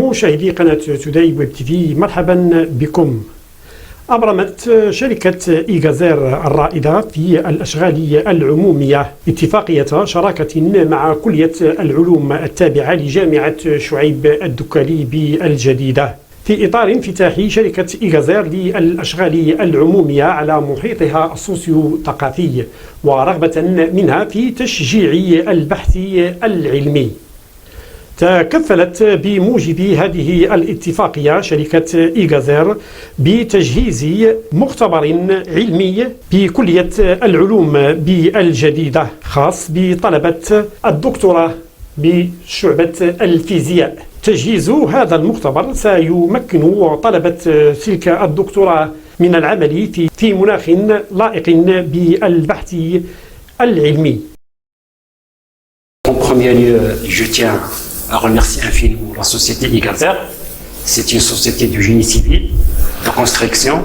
مشاهدي قناة توداي ويب تي في، مرحبا بكم. أبرمت شركة إيغازير الرائدة في الأشغال العمومية اتفاقية شراكة مع كلية العلوم التابعة لجامعة شعيب الدكالي بالجديدة في إطار انفتاح شركة إيغازير للأشغال العمومية على محيطها السوسيو ثقافي، ورغبة منها في تشجيع البحث العلمي. تكفلت بموجب هذه الاتفاقية شركة إيغازير بتجهيز مختبر علمي بكلية العلوم بالجديدة خاص بطلبة الدكتوراه بشعبة الفيزياء. تجهيز هذا المختبر سيمكن طلبة تلك الدكتوراه من العمل في مناخ لائق بالبحث العلمي. En premier lieu, je tiens à remercier infiniment la société Igazer. C'est une société de génie civil, de construction.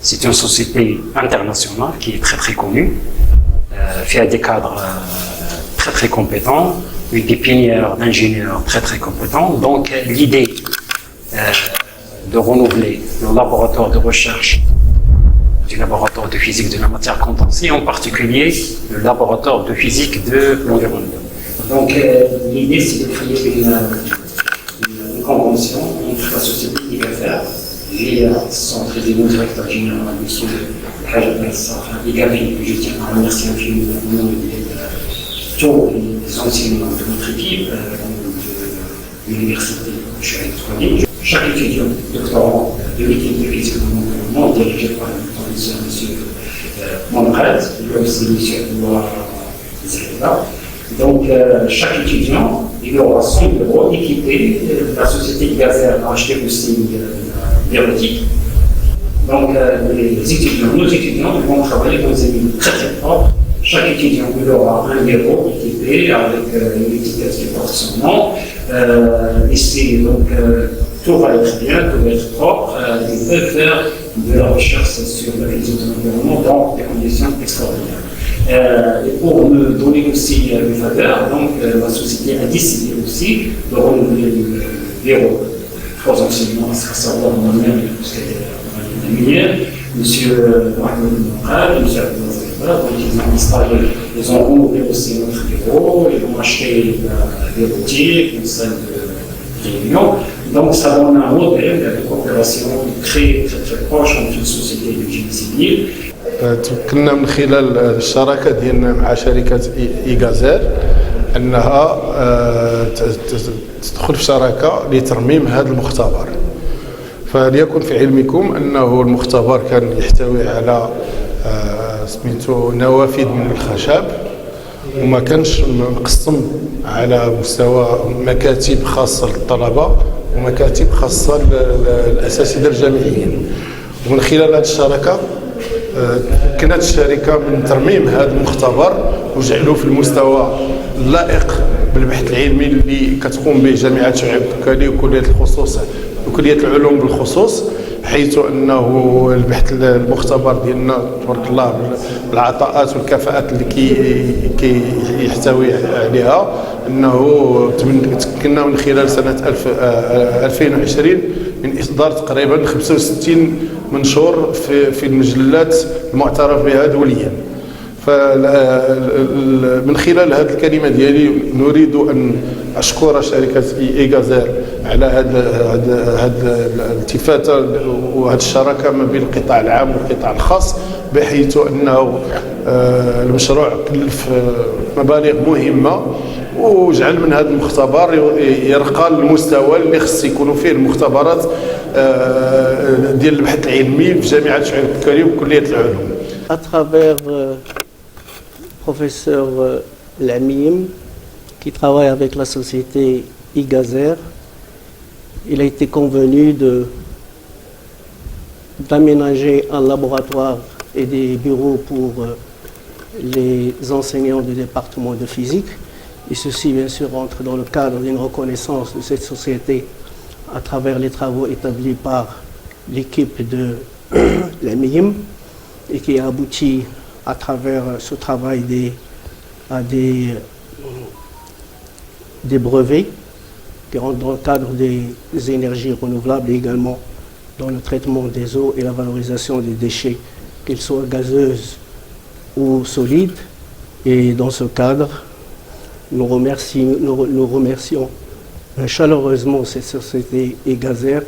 C'est une société internationale qui est très très connue, fait à des cadres très très compétents, une pépinière d'ingénieurs très très compétents. Donc l'idée de renouveler le laboratoire de recherche du laboratoire de physique de la matière condensée, en particulier le laboratoire de physique de l'environnement. Donc l'idée c'est de créer une convention entre la société Igazer et son président directeur général, M. Haj Igavi, que je tiens à remercier infiniment de tous les enseignants de notre équipe de l'université de Chouaïb Doukkali. Chaque étudiant doctorant de l'équipe de physique de l'environnement, dirigé par le professeur M. Monrad, le aussi M. Edouard Zerida. Donc, chaque étudiant, il aura son bureau équipé. La société Igazer a acheté aussi des robotiques. Donc, nos étudiants vont travailler dans des milieux très très propres. Chaque étudiant il aura un bureau équipé avec une étiquette qui porte son nom. Ici, donc, tout va être bien, tout va être propre. Ils peuvent faire de la recherche sur la physique de l'environnement dans des conditions extraordinaires. Et pour me donner aussi le faveur, donc la société a décidé aussi de renouveler le bureau. Trois enseignants, à savoir moi-même et la minière, M. Mohamed Moukal, M. Abdel. Donc ils ont installé, ils ont renouvelé aussi notre bureau, ils ont acheté des boutiques, une salle de réunion. Donc ça donne un modèle de coopération très très très proche entre une société de génie civil. تمكنا من خلال الشراكة ديالنا مع شركة إيغازير أنها تدخل في شراكة لترميم هذا المختبر. فليكن في علمكم أنه المختبر كان يحتوي على سميتو نوافذ من الخشب، وما كانش مقسم على مستوى مكاتب خاصة للطلبة ومكاتب خاصة للأساتذة الجامعيين. ومن خلال هذه الشراكة تمكنت الشركة من ترميم هذا المختبر وجعله في المستوى اللائق بالبحث العلمي اللي كتقوم به جامعة شعيب الدكالي وكلية العلوم بالخصوص، حيث انه البحث المختبر ديالنا تبارك الله بالعطاءات والكفاءات اللي يحتوي عليها، انه تمكنا من خلال سنة 2020 من إصدار تقريبا 65 منشور في المجلات المعترف بها دوليا. فمن خلال هذه الكلمة ديالي نريد أن أشكر شركة إيغازير على هذا الالتفاتة وهذه الشراكة ما بين القطاع العام والقطاع الخاص، بحيث أنه المشروع كلف مبالغ مهمة وجعل من هذا المختبر يرقى للمستوى اللي خص يكونوا فيه المختبرات ديال البحث العلمي في جامعة شعيب الدكالي وكلية العلوم. À travers professeur Lamim, qui travaille avec la société Igazer, il a été convenu d'aménager un laboratoire et des bureaux pour les enseignants du département de physique. Et ceci, bien sûr, entre dans le cadre d'une reconnaissance de cette société à travers les travaux établis par l'équipe de l'AMIM et qui a abouti à travers ce travail à des brevets qui rentrent dans le cadre des énergies renouvelables et également dans le traitement des eaux et la valorisation des déchets, qu'ils soient gazeuses ou solides. Et dans ce cadre, nous remercions chaleureusement cette société Egazer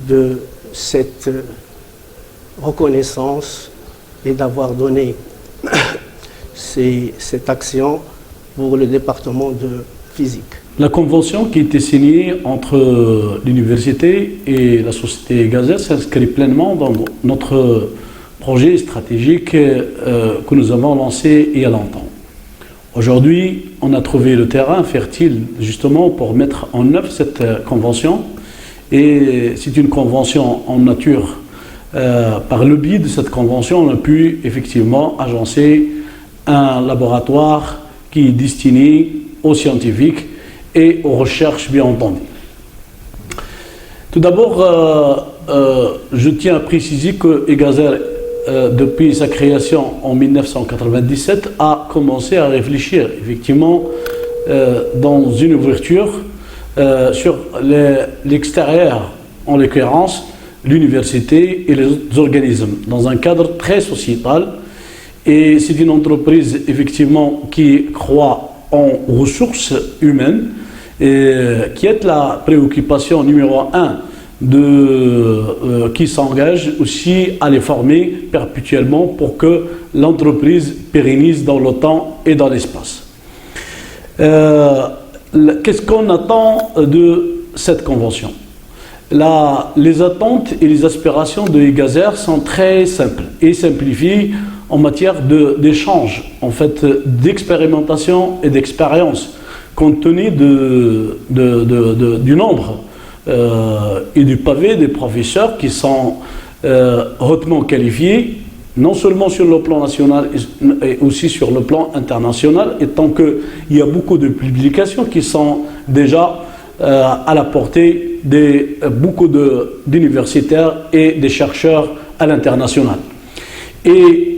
de cette reconnaissance et d'avoir donné cette action pour le département de physique. La convention qui a été signée entre l'université et la société Egazer s'inscrit pleinement dans notre projet stratégique que nous avons lancé il y a longtemps. Aujourd'hui, on a trouvé le terrain fertile justement pour mettre en œuvre cette convention. Et c'est une convention en nature. Par le biais de cette convention, on a pu effectivement agencer un laboratoire qui est destiné aux scientifiques et aux recherches, bien entendu. Tout d'abord, je tiens à préciser que Egazer, depuis sa création en 1997, a commencé à réfléchir effectivement dans une ouverture sur l'extérieur, en l'occurrence l'université et les autres organismes, dans un cadre très sociétal. Et c'est une entreprise effectivement qui croit en ressources humaines et qui est la préoccupation numéro 1 qui s'engage aussi à les former perpétuellement pour que l'entreprise pérennise dans le temps et dans l'espace. Qu'est-ce qu'on attend de cette convention? Les attentes et les aspirations de Egazer sont très simples et simplifiées en matière d'échange, en fait, d'expérimentation et d'expérience, compte tenu du nombre et du pavé des professeurs qui sont hautement qualifiés, non seulement sur le plan national, mais aussi sur le plan international, étant qu'il y a beaucoup de publications qui sont déjà à la portée de beaucoup d'universitaires et des chercheurs à l'international. Et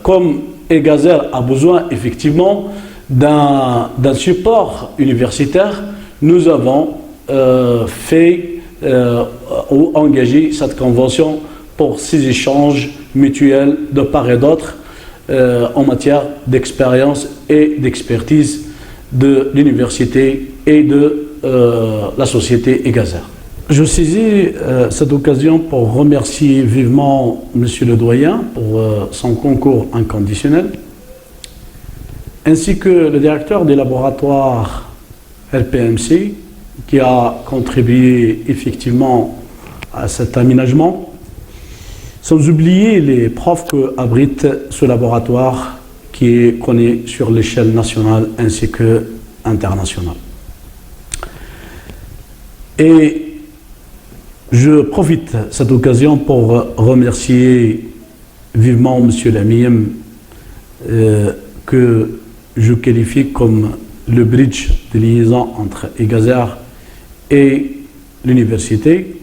comme Egazer a besoin effectivement d'un support universitaire, nous avons engagé cette convention pour ces échanges mutuels de part et d'autre en matière d'expérience et d'expertise de l'université et de la société Egazer. Je saisis cette occasion pour remercier vivement Monsieur le Doyen pour son concours inconditionnel, ainsi que le directeur des laboratoires RPMC qui a contribué effectivement à cet aménagement, sans oublier les profs que abrite ce laboratoire qui est connu sur l'échelle nationale ainsi que internationale. Et je profite de cette occasion pour remercier vivement M. Lamiem, que je qualifie comme le bridge de liaison entre Egazer et l'université,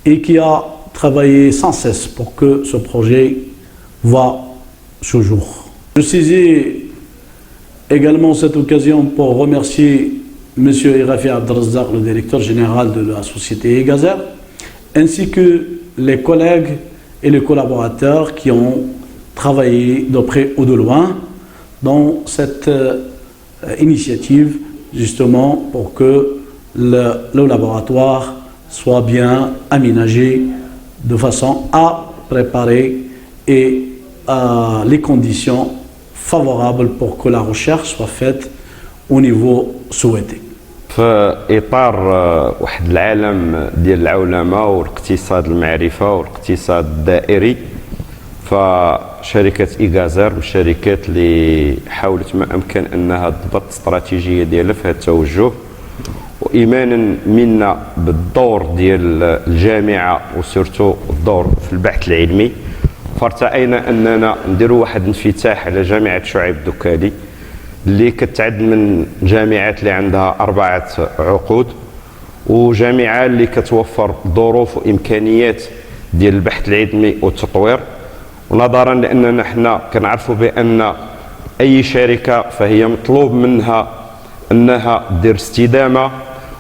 et qui a travaillé sans cesse pour que ce projet voie ce jour. Je saisis également cette occasion pour remercier M. Irafi Abdelrazak, le directeur général de la société Egazer, ainsi que les collègues et les collaborateurs qui ont travaillé de près ou de loin dans cette initiative, justement pour que le laboratoire soit bien aménagé de façon à préparer les conditions favorables pour que la recherche soit faite au niveau souhaité. في إطار واحد العالم ديال العولمة والاقتصاد المعرفة والاقتصاد الدائري، فشركة إيغازير من الشركات اللي حاولت ما أمكن أنها تضبط الاستراتيجية ديالها في هذا التوجه، وإيمانا منا بالدور ديال الجامعة وسورتو الدور في البحث العلمي، فارتأينا أننا نديروا واحد الانفتاح على جامعة شعيب الدكالي اللي كتعد من جامعات اللي عندها 4 عقود، وجامعة اللي كتوفر ظروف وإمكانيات ديال البحث العلمي والتطوير. ونظرا لأننا حنا كنعرفوا بأن أي شركة فهي مطلوب منها أنها دير استدامة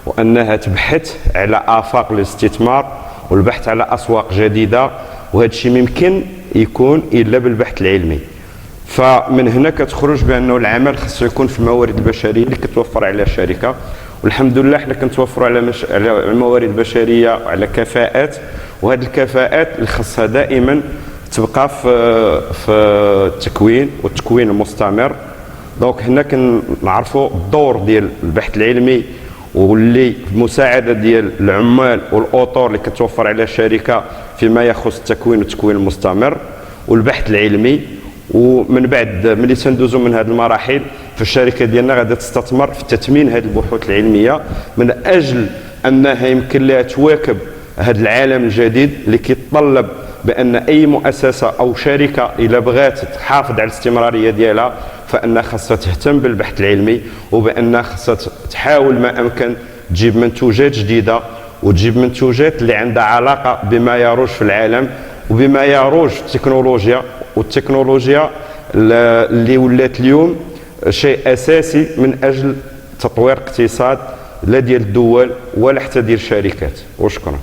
وأنها تبحث على آفاق الاستثمار والبحث على أسواق جديدة، وهذا الشيء ممكن يكون إلا بالبحث العلمي. فمن هنا كتخرج بأنه العمل خصو يكون في الموارد البشرية اللي كتوفر عليها الشركة، والحمد لله حنا كنتوفروا على الموارد البشرية وعلى كفاءات، وهذه الكفاءات اللي خصها دائما تبقى في التكوين والتكوين المستمر. دونك هنا كنعرفوا الدور ديال البحث العلمي واللي بمساعده ديال العمال والاطور اللي كتوفر على الشركه فيما يخص التكوين والتكوين المستمر والبحث العلمي. ومن بعد ملي تندوزو من هذه المراحل فالشركه ديالنا غادا تستثمر في تثمين هذه البحوث العلميه من اجل انها يمكن لها تواكب هذا العالم الجديد اللي كيتطلب بان اي مؤسسه او شركه اذا بغات تحافظ على الاستمراريه ديالها فانها خاصها تهتم بالبحث العلمي، وبانها خاصها تحاول ما امكن تجيب منتوجات جديده وتجيب منتوجات اللي عندها علاقه بما يروج في العالم وبما يروج في التكنولوجيا. والتكنولوجيا اللي ولات اليوم شيء اساسي من اجل تطوير اقتصاد لا ديال الدول ولا حتى ديال الشركات. وشكرا.